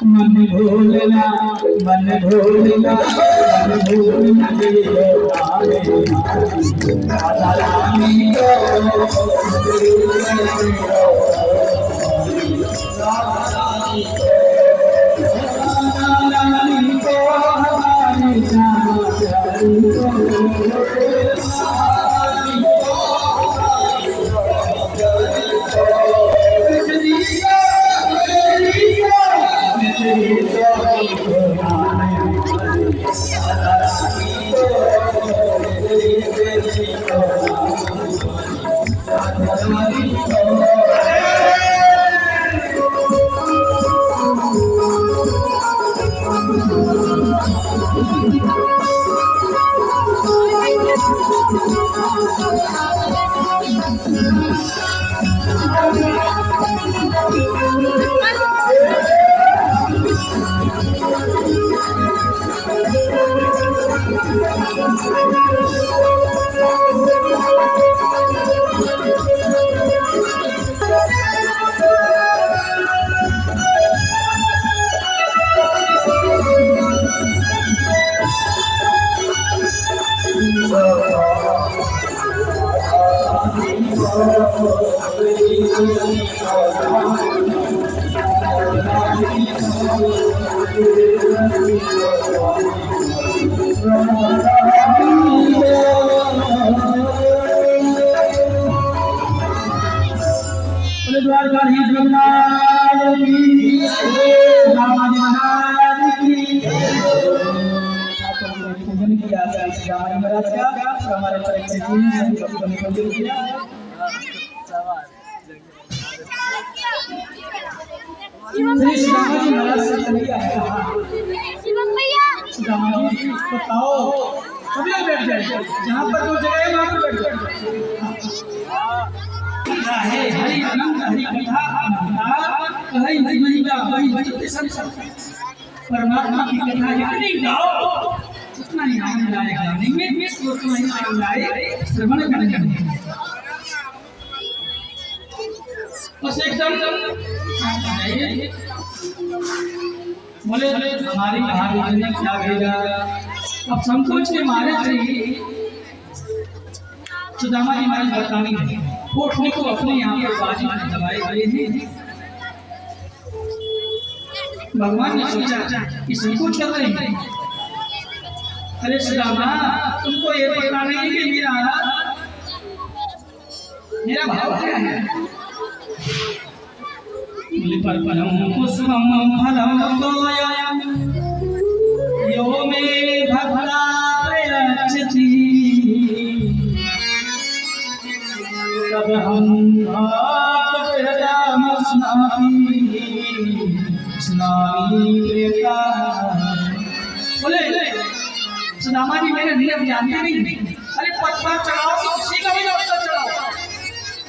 मन भोलना मन भोलना मन भोलना राधा रानी बताओ सभी लोग बैठ जाए, जहाँ पर जो जगह है वहाँ पर बैठ जाए। हरि आनंद हरि कथा कहीं नहीं परमात्मा की कथा इतनी गाओ उतना ही आनंद आएगा, नहीं उतना ही आनंद आए श्रवण करने में। बस एकदम बोले हमारी महाराज ने क्या भेजा, अब संकोच के मारे से सुदामा जी महाराज बतानी है उठने को अपने यहाँ पर बाजी में दबाए गए हैं। भगवान ने सोचा कि संकोच कर रहे हैं। अरे सुदामा तुमको ये पता नहीं कि मेरा भाव क्या है। परपरम पुष्पम फलम तोयम यो मे भक्ता प्रयच्छति तदहं भक्तहृदयं स्नामि प्रियता। बोले सुदामा जी मेरे नियम जानते नहीं। अरे पत्ता चढ़ाओ तो किसी का भी पत्ता चढ़ाओ,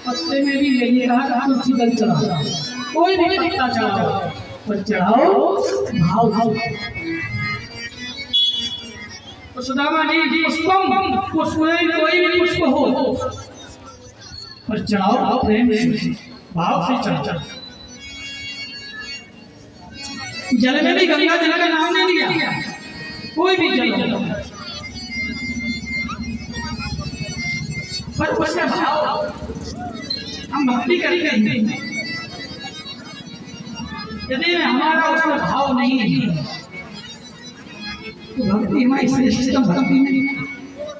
पत्ते में भी यही कहा था तुलसी दल चढ़ाओ, कोई भी पत्ता चढ़ाओ पर चढ़ाओ भाव भाव। तो सुदामा जी पुष्पम पुष्प कोई भी पुष्प हो पर चढ़ाओ प्रेम से भाव से चढ़ाओ। जल में भी गंगा जल का नाम नहीं लिया, कोई भी जल पर उसमें भाव हम भक्ति करते हैं। यदि हमारा उसमें भाव नहीं है तो भक्ति हमारी श्रेष्ठ भक्ति नहीं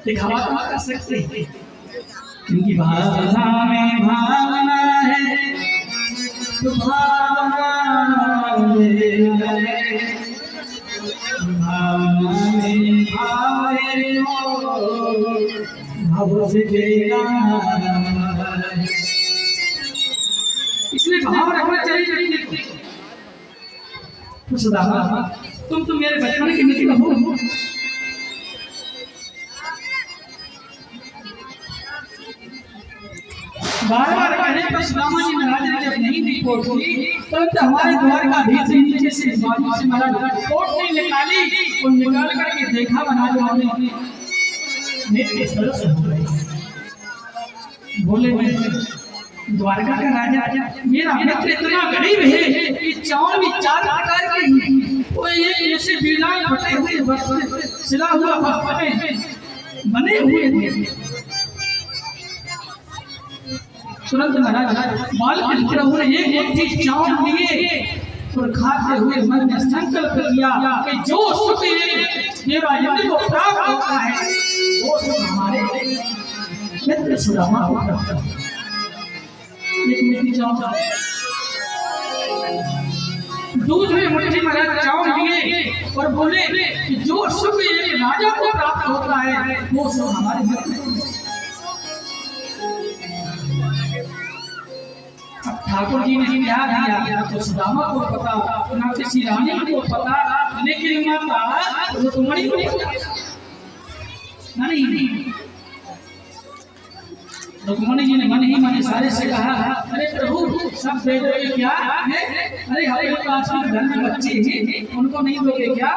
दिखावा तो कर सकते हैं, क्योंकि भावना में भावना है तो भावना भावना में भाव है भावों से देगा। इसलिए भाव रखना चाहिए। तो सुदामा तुम तो मेरे बचपन के मित्र हो। बार बार कहने पर सुदामा जी महाराज जब नहीं दी पहुंची तुरंत हमारे द्वार का भीतर से नीचे से बाजू से महाराज कोट नहीं निकाली और निकाल करके देखा महाराज हमने नेत्र सरस हो गए। बोले मैं द्वारका का राजा मेरा मित्र इतना गरीब है कि चावल भी 4 प्रकार के वो एक ऐसे बीड़ान फटे हुए वस्त्र सिला हुआ वस्त्र बने हुए थे। तुरंत महाराज बाल के प्रभु ने एक मुट्ठी चावल लिए और खाते हुए मन में संकल्प किया कि जो सुख मेरा यज्ञ को प्राप्त होता है वो सुख हमारे मित्र सुदामा को प्राप्त होता है। एक मुट्ठी चावल दूध में मुट्ठी महाराज चावल लिए और बोले कि जो सुख एक राजा को प्राप्त होता है वो सुख हमारे मित्र को। ठाकुर जी ने क्या दिया तो सुदामा को पता ना किसी रानी को पता लेकिन माता रुक्मणी को नहीं। रुक्मणी जी ने मन ही मन सारे से कहा अरे प्रभु सब दे दोगे क्या है? अरे हमारे पास में घर में बच्चे हैं उनको नहीं दोगे क्या?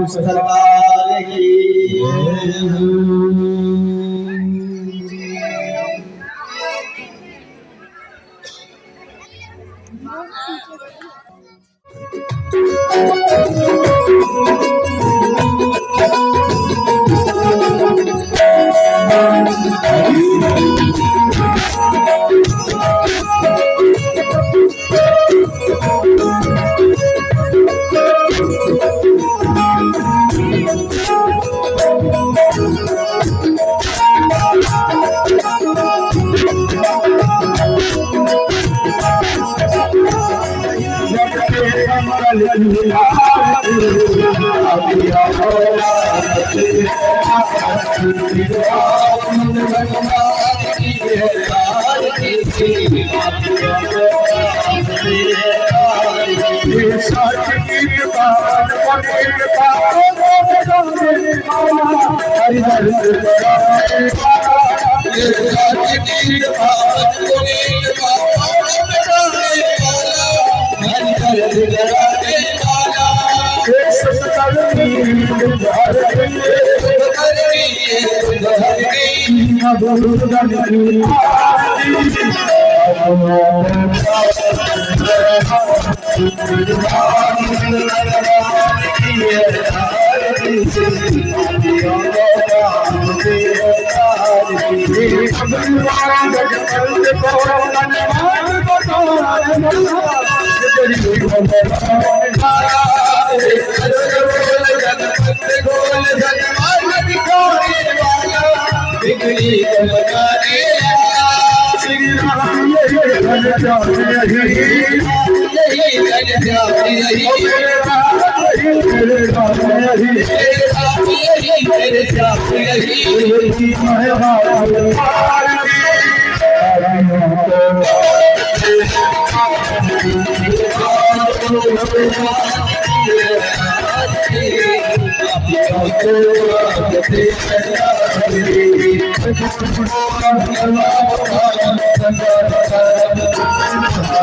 सरकार की Thank you.